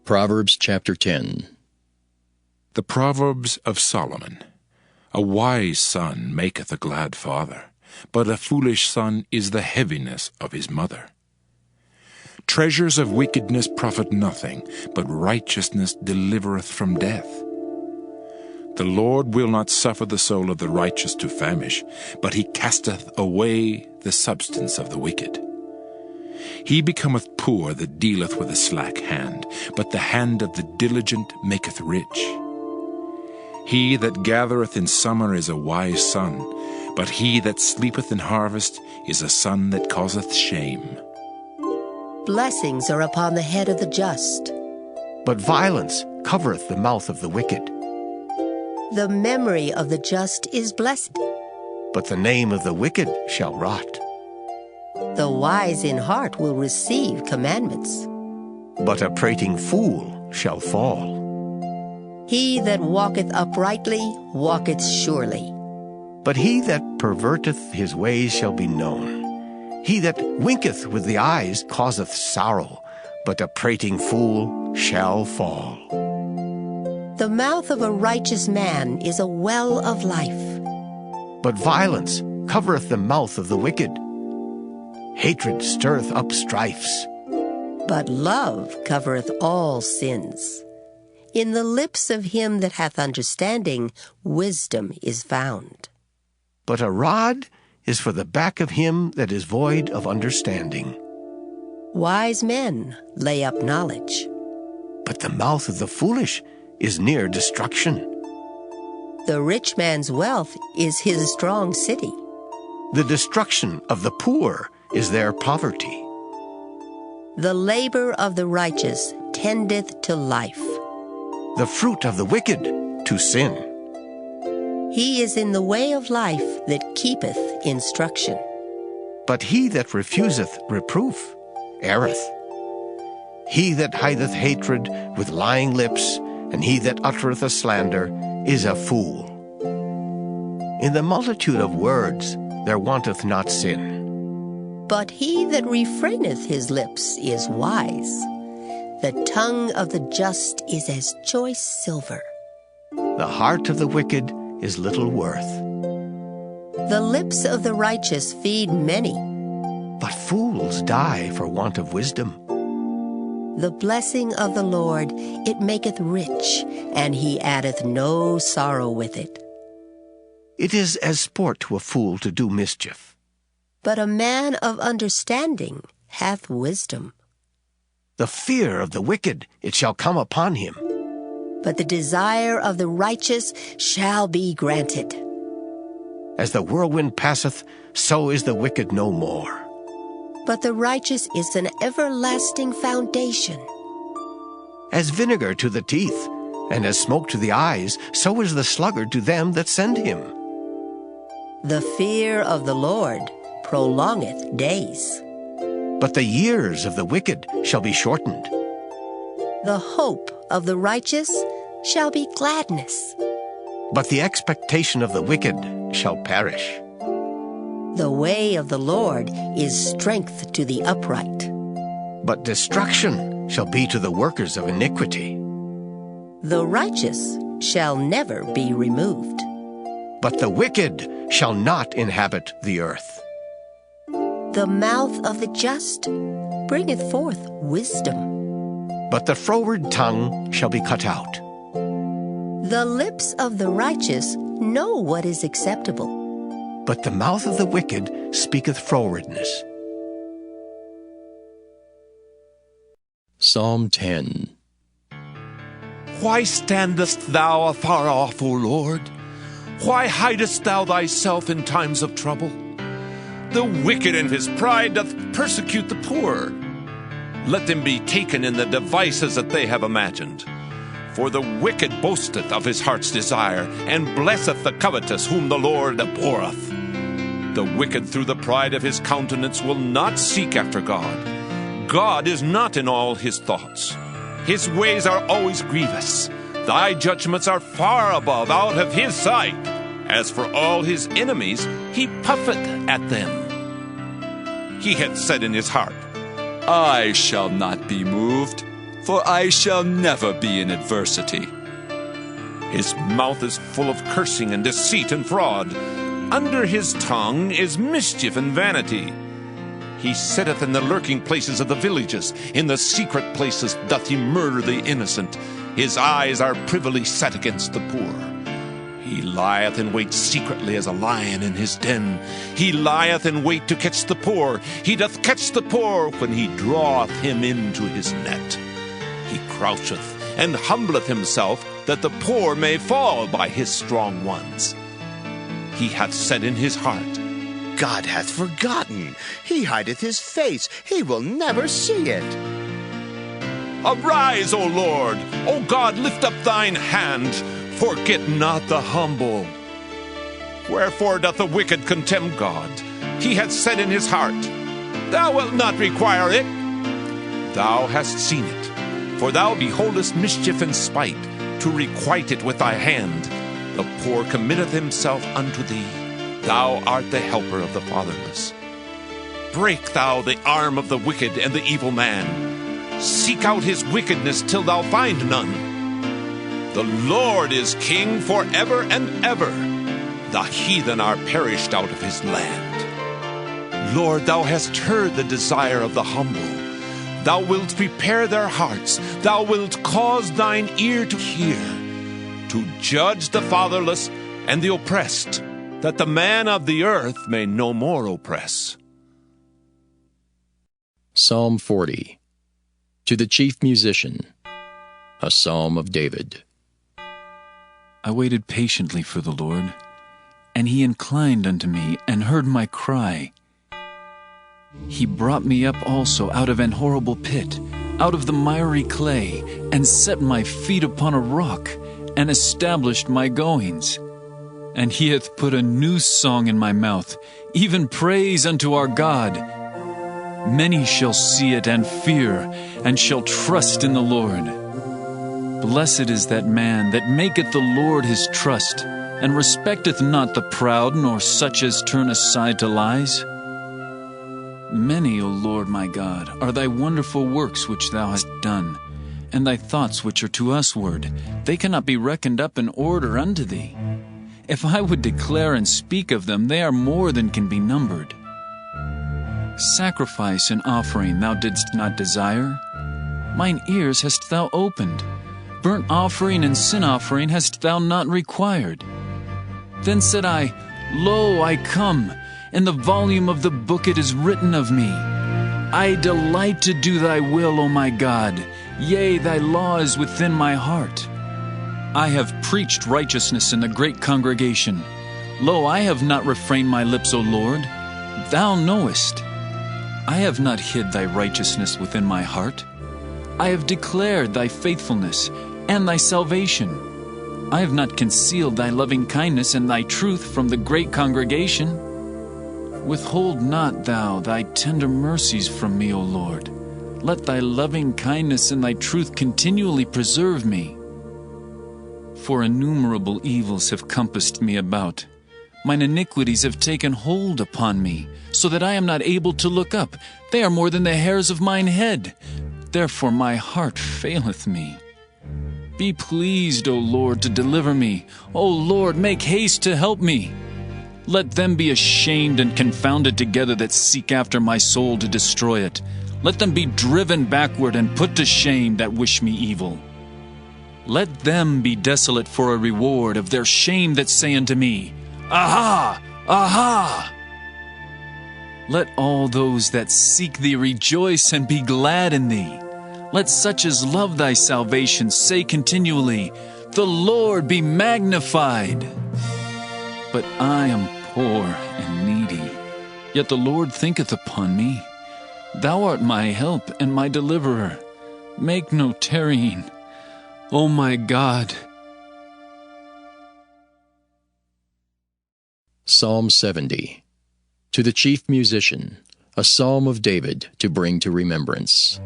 Proverbs chapter 10. The Proverbs of Solomon. A wise son maketh a glad father, but a foolish son is the heaviness of his mother. Treasures of wickedness profit nothing, but righteousness delivereth from death. The Lord will not suffer the soul of the righteous to famish, but he casteth away the substance of the wicked. He becometh poor that dealeth with a slack hand, but the hand of the diligent maketh rich. He that gathereth in summer is a wise son, but he that sleepeth in harvest is a son that causeth shame. Blessings are upon the head of the just, but violence covereth the mouth of the wicked. the memory of the just is blessed. But the name of the wicked shall rot. The wise in heart will receive commandments. But a prating fool shall fall. He that walketh uprightly walketh surely. But he that perverteth his ways shall be known. He that winketh with the eyes causeth sorrow, but a prating fool shall fall. The mouth of a righteous man is a well of life. But violence covereth the mouth of the wicked. Hatred stirreth up strifes. But love covereth all sins. In the lips of him that hath understanding, wisdom is found. But a rod is for the back of him that is void of understanding. Wise men lay up knowledge. But the mouth of the foolish is near destruction. The rich man's wealth is his strong city. The destruction of the poor is their poverty. The labor of the righteous tendeth to life. The fruit of the wicked to sin. He is in the way of life that keepeth instruction. But he that refuseth reproof erreth. He that hideth hatred with lying lips, and he that uttereth a slander, is a fool. In the multitude of words there wanteth not sin. But he that refraineth his lips is wise. The tongue of the just is as choice silver. The heart of the wicked is little worth. The lips of the righteous feed many. But fools die for want of wisdom. The blessing of the Lord, it maketh rich, and he addeth no sorrow with it. It is as sport to a fool to do mischief. But a man of understanding hath wisdom. The fear of the wicked, it shall come upon him. But the desire of the righteous shall be granted. As the whirlwind passeth, so is the wicked no more. But the righteous is an everlasting foundation. As vinegar to the teeth, and as smoke to the eyes, so is the sluggard to them that send him. The fear of the Lord prolongeth days. But the years of the wicked shall be shortened. The hope of the righteous shall be gladness. But the expectation of the wicked shall perish. The way of the Lord is strength to the upright. But destruction shall be to the workers of iniquity. The righteous shall never be removed. But the wicked shall not inhabit the earth. The mouth of the just bringeth forth wisdom. But the froward tongue shall be cut out. The lips of the righteous know what is acceptable. But the mouth of the wicked speaketh frowardness. Psalm 10. Why standest thou afar off, O Lord? Why hidest thou thyself in times of trouble? The wicked in his pride doth persecute the poor. Let them be taken in the devices that they have imagined. For the wicked boasteth of his heart's desire, and blesseth the covetous whom the Lord abhorreth. The wicked through the pride of his countenance will not seek after God. God is not in all his thoughts. His ways are always grievous. Thy judgments are far above out of his sight. As for all his enemies, he puffeth at them. He hath said in his heart, I shall not be moved. for I shall never be in adversity. His mouth is full of cursing and deceit and fraud. Under his tongue is mischief and vanity. He sitteth in the lurking places of the villages. In the secret places doth he murder the innocent. His eyes are privily set against the poor. He lieth in wait secretly as a lion in his den. He lieth in wait to catch the poor. He doth catch the poor when he draweth him into his net. He croucheth and humbleth himself, that the poor may fall by his strong ones. He hath said in his heart, God hath forgotten. He hideth his face. He will never see it. Arise, O Lord! O God, lift up thine hand. Forget not the humble. Wherefore doth the wicked contemn God? He hath said in his heart, Thou wilt not require it. Thou hast seen it, for thou beholdest mischief and spite, to requite it with thy hand. The poor committeth himself unto thee. Thou art the helper of the fatherless. Break thou the arm of the wicked and the evil man. Seek out his wickedness till thou find none. The Lord is king forever and ever. The heathen are perished out of his land. Lord, thou hast heard the desire of the humble. Thou wilt prepare their hearts. Thou wilt cause thine ear to hear, to judge the fatherless and the oppressed, that the man of the earth may no more oppress. Psalm 40. To the chief musician, a psalm of David. I waited patiently for the Lord, and he inclined unto me and heard my cry. He brought me up also out of an horrible pit, out of the miry clay, and set my feet upon a rock, and established my goings. And he hath put a new song in my mouth, even praise unto our God. Many shall see it and fear, and shall trust in the Lord. Blessed is that man that maketh the Lord his trust, and respecteth not the proud, nor such as turn aside to lies. Many, O Lord my God, are thy wonderful works which thou hast done, and thy thoughts which are to usward. They cannot be reckoned up in order unto thee. If I would declare and speak of them, they are more than can be numbered. Sacrifice and offering thou didst not desire. Mine ears hast thou opened. Burnt offering and sin offering hast thou not required. Then said I, Lo, I come. In the volume of the book it is written of me. I delight to do thy will, O my God. Yea, thy law is within my heart. I have preached righteousness in the great congregation. Lo, I have not refrained my lips, O Lord. Thou knowest. I have not hid thy righteousness within my heart. I have declared thy faithfulness and thy salvation. I have not concealed thy loving kindness and thy truth from the great congregation. Withhold not thou thy tender mercies from me, O Lord. Let thy loving kindness and thy truth continually preserve me. For innumerable evils have compassed me about. Mine iniquities have taken hold upon me, so that I am not able to look up. They are more than the hairs of mine head. Therefore my heart faileth me. Be pleased, O Lord, to deliver me. O Lord, make haste to help me. Let them be ashamed and confounded together that seek after my soul to destroy it. Let them be driven backward and put to shame that wish me evil. Let them be desolate for a reward of their shame that say unto me, Aha! Aha! Let all those that seek thee rejoice and be glad in thee. Let such as love thy salvation say continually, The Lord be magnified. But I am poor and needy, yet the Lord thinketh upon me. Thou art my help and my deliverer. Make no tarrying, O my God. Psalm 70. To the chief musician, a psalm of David to bring to remembrance.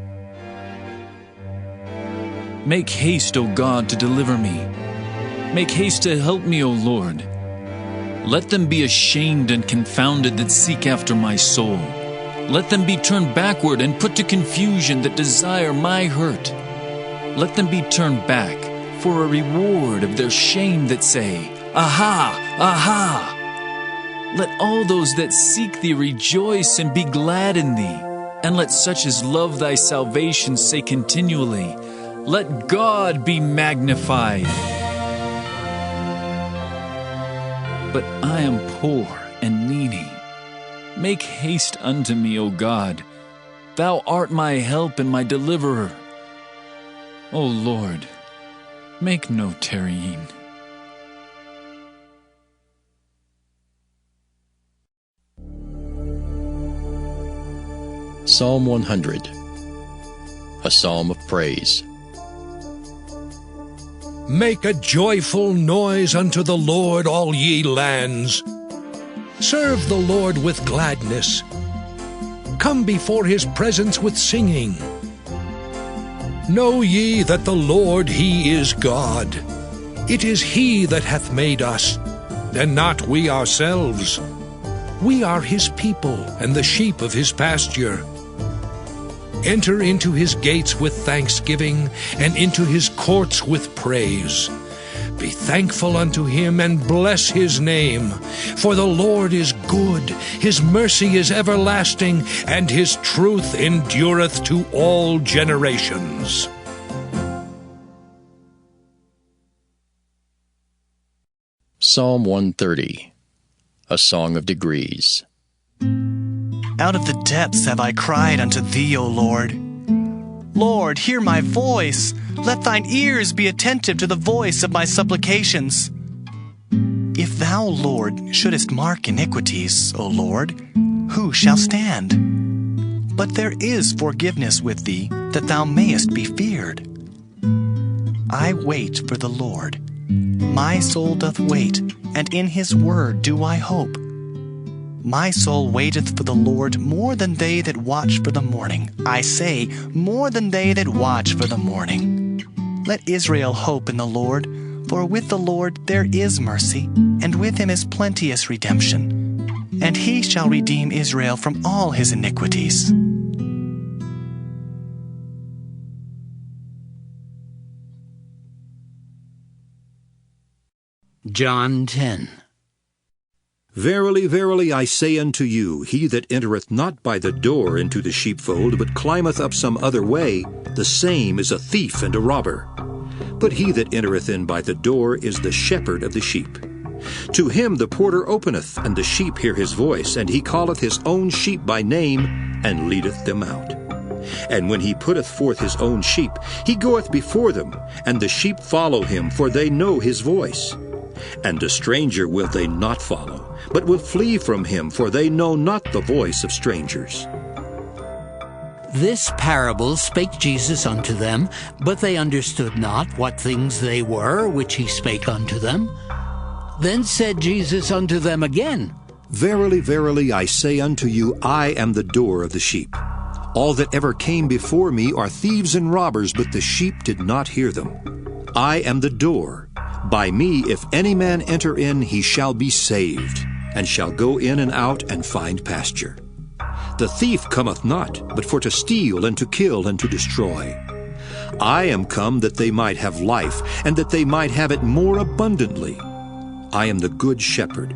Make haste, O God, to deliver me. Make haste to help me, O Lord. Let them be ashamed and confounded that seek after my soul. Let them be turned backward and put to confusion that desire my hurt. Let them be turned back for a reward of their shame that say, Aha! Aha! Let all those that seek thee rejoice and be glad in thee. And let such as love thy salvation say continually, Let God be magnified. But I am poor and needy. Make haste unto me, O God. Thou art my help and my deliverer. O Lord, make no tarrying. Psalm 100, a psalm of praise. Make a joyful noise unto the Lord, all ye lands. Serve the Lord with gladness. Come before his presence with singing. Know ye that the Lord, he is God. It is he that hath made us, and not we ourselves. We are his people, and the sheep of his pasture. Enter into his gates with thanksgiving, and into his courts with praise. Be thankful unto him, and bless his name. For the Lord is good, his mercy is everlasting, and his truth endureth to all generations. Psalm 130, a song of degrees. Out of the depths have I cried unto thee, O Lord. Lord, hear my voice. Let thine ears be attentive to the voice of my supplications. If thou, Lord, shouldest mark iniquities, O Lord, who shall stand? But there is forgiveness with thee, that thou mayest be feared. I wait for the Lord. My soul doth wait, and in his word do I hope. My soul waiteth for the Lord more than they that watch for the morning. I say, more than they that watch for the morning. Let Israel hope in the Lord, for with the Lord there is mercy, and with him is plenteous redemption. And he shall redeem Israel from all his iniquities. John 10. Verily, verily, I say unto you, he that entereth not by the door into the sheepfold, but climbeth up some other way, the same is a thief and a robber. But he that entereth in by the door is the shepherd of the sheep. To him the porter openeth, and the sheep hear his voice, and he calleth his own sheep by name, and leadeth them out. And when he putteth forth his own sheep, he goeth before them, and the sheep follow him, for they know his voice. And a stranger will they not follow, but will flee from him, for they know not the voice of strangers. This parable spake Jesus unto them, but they understood not what things they were which he spake unto them. Then said Jesus unto them again, Verily, verily, I say unto you, I am the door of the sheep. All that ever came before me are thieves and robbers, but the sheep did not hear them. I am the door. By me, if any man enter in, he shall be saved, and shall go in and out and find pasture. The thief cometh not, but for to steal, and to kill, and to destroy. I am come that they might have life, and that they might have it more abundantly. I am the good shepherd.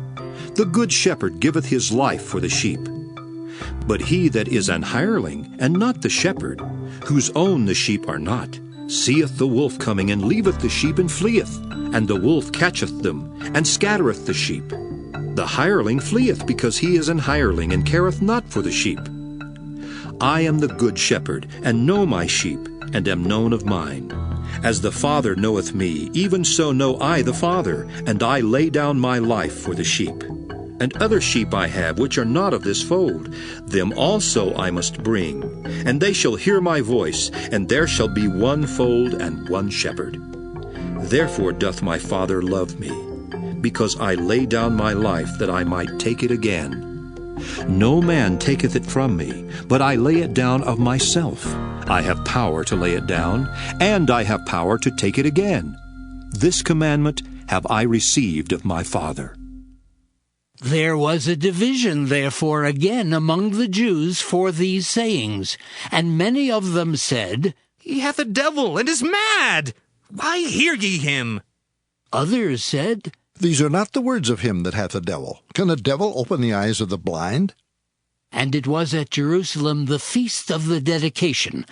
The good shepherd giveth his life for the sheep. But he that is an hireling, and not the shepherd, whose own the sheep are not, seeth the wolf coming, and leaveth the sheep, and fleeth. And the wolf catcheth them, and scattereth the sheep. The hireling fleeth, because he is an hireling, and careth not for the sheep. I am the good shepherd, and know my sheep, and am known of mine. As the Father knoweth me, even so know I the Father, and I lay down my life for the sheep. And other sheep I have, which are not of this fold. Them also I must bring, and they shall hear my voice, and there shall be one fold and one shepherd. Therefore doth my Father love me, because I lay down my life that I might take it again. No man taketh it from me, but I lay it down of myself. I have power to lay it down, and I have power to take it again. This commandment have I received of my Father. There was a division therefore again among the Jews for these sayings, and many of them said, He hath a devil, and is mad. Why hear ye him? Others said, These are not the words of him that hath a devil. Can a devil open the eyes of the blind? And it was at Jerusalem the feast of the dedication,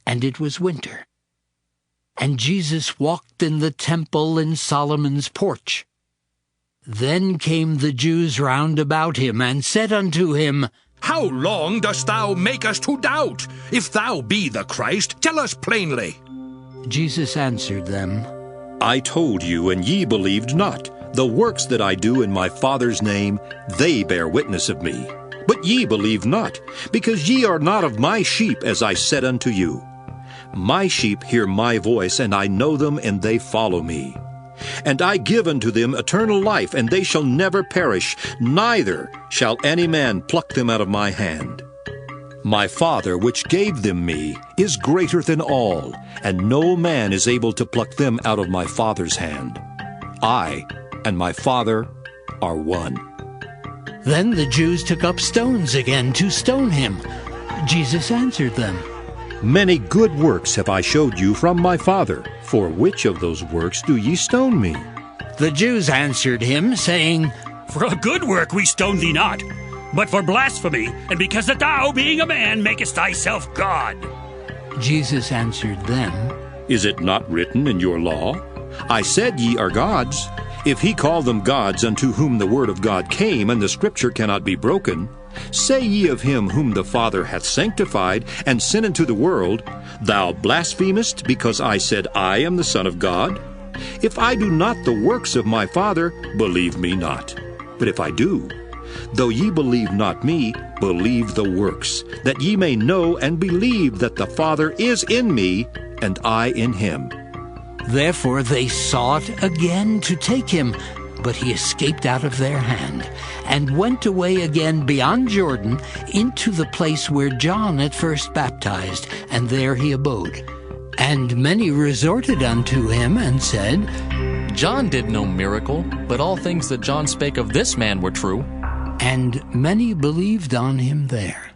and it was winter. And Jesus walked in the temple in Solomon's porch. Then came the Jews round about him, and said unto him, How long dost thou make us to doubt? If thou be the Christ, tell us plainly. Jesus answered them, I told you, and ye believed not. The works that I do in my Father's name, they bear witness of me. But ye believe not, because ye are not of my sheep, as I said unto you. My sheep hear my voice, and I know them, and they follow me. And I give unto them eternal life, and they shall never perish, neither shall any man pluck them out of my hand. My Father, which gave them me, is greater than all, and no man is able to pluck them out of my Father's hand. I and my Father are one. Then the Jews took up stones again to stone him. Jesus answered them, Many good works have I showed you from my Father. For which of those works do ye stone me? The Jews answered him, saying, For a good work we stone thee not, but for blasphemy, and because that thou, being a man, makest thyself God. Jesus answered them, Is it not written in your law? I said ye are gods. If he call them gods unto whom the word of God came, and the scripture cannot be broken, say ye of him whom the Father hath sanctified, and sent into the world, Thou blasphemest, because I said I am the Son of God? If I do not the works of my Father, believe me not. But if I do, though ye believe not me, believe the works, that ye may know and believe that the Father is in me, and I in him. Therefore they sought again to take him, but he escaped out of their hand, and went away again beyond Jordan into the place where John at first baptized, and there he abode. And many resorted unto him, and said, John did no miracle, but all things that John spake of this man were true. And many believed on him there.